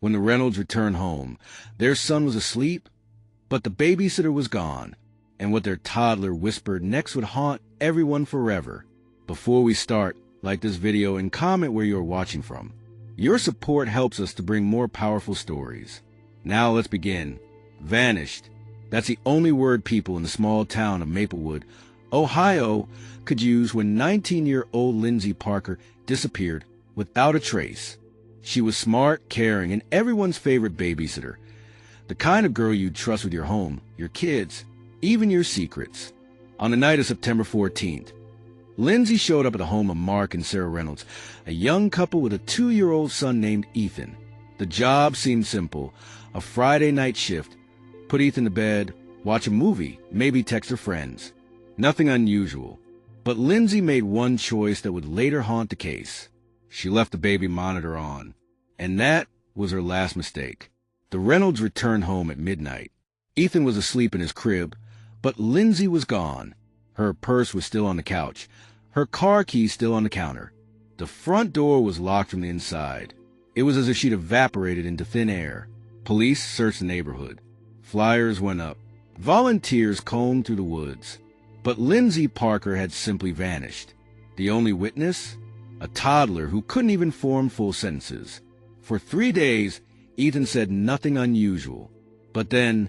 When the Reynolds returned home, their son was asleep, but the babysitter was gone, and what their toddler whispered next would haunt everyone forever. Before we start, like this video and comment where you are watching from. Your support helps us to bring more powerful stories. Now let's begin. Vanished. That's the only word people in the small town of Maplewood, Ohio, could use when 19-year-old Lindsey Parker disappeared without a trace. She was smart, caring, and everyone's favorite babysitter. The kind of girl you'd trust with your home, your kids, even your secrets. On the night of September 14th, Lindsey showed up at the home of Mark and Sarah Reynolds, a young couple with a 2-year-old son named Ethan. The job seemed simple: a Friday night shift, put Ethan to bed, watch a movie, maybe text her friends. Nothing unusual. But Lindsey made one choice that would later haunt the case. She left the baby monitor on. And that was her last mistake. The Reynolds returned home at midnight. Ethan was asleep in his crib, but Lindsey was gone. Her purse was still on the couch. Her car keys still on the counter. The front door was locked from the inside. It was as if she'd evaporated into thin air. Police searched the neighborhood. Flyers went up. Volunteers combed through the woods. But Lindsey Parker had simply vanished. The only witness? A toddler who couldn't even form full sentences. For 3 days, Ethan said nothing unusual. But then,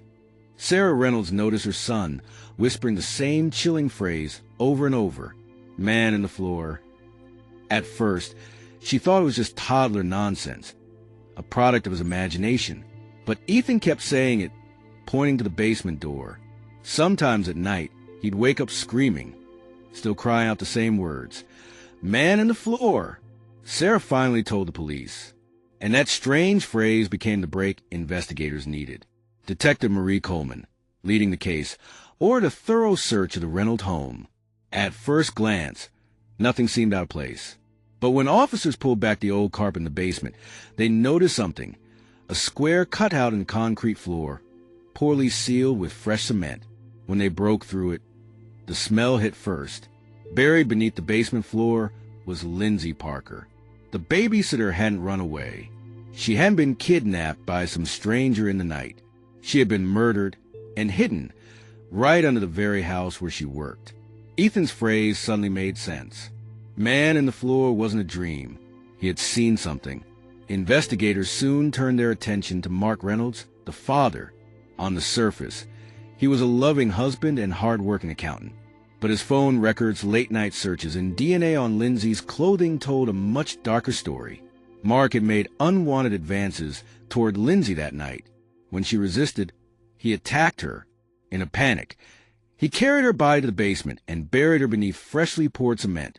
Sarah Reynolds noticed her son whispering the same chilling phrase over and over: "Man in the floor." At first, she thought it was just toddler nonsense, a product of his imagination. But Ethan kept saying it, pointing to the basement door. Sometimes at night, he'd wake up screaming, still crying out the same words: "Man in the floor." Sarah finally told the police, and that strange phrase became the break investigators needed. Detective Marie Coleman, leading the case, ordered a thorough search of the Reynolds home. At first glance, nothing seemed out of place. But when officers pulled back the old carpet in the basement, they noticed something: a square cutout in the concrete floor, poorly sealed with fresh cement. When they broke through it, the smell hit first. Buried beneath the basement floor was Lindsey Parker. The babysitter hadn't run away. She hadn't been kidnapped by some stranger in the night. She had been murdered and hidden right under the very house where she worked. Ethan's phrase suddenly made sense. Man in the floor wasn't a dream. He had seen something. Investigators soon turned their attention to Mark Reynolds, the father. On the surface, he was a loving husband and hard-working accountant. But his phone records, late-night searches, and DNA on Lindsey's clothing told a much darker story. Mark had made unwanted advances toward Lindsey that night. When she resisted, he attacked her. In a panic, he carried her body to the basement and buried her beneath freshly poured cement,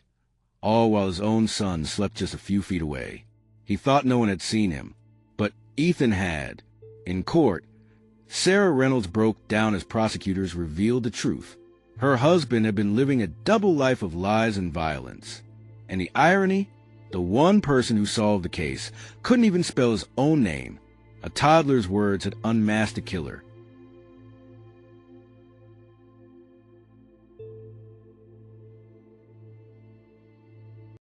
all while his own son slept just a few feet away. He thought no one had seen him, but Ethan had. In court, Sarah Reynolds broke down as prosecutors revealed the truth. Her husband had been living a double life of lies and violence. And the irony? The one person who solved the case couldn't even spell his own name. A toddler's words had unmasked the killer.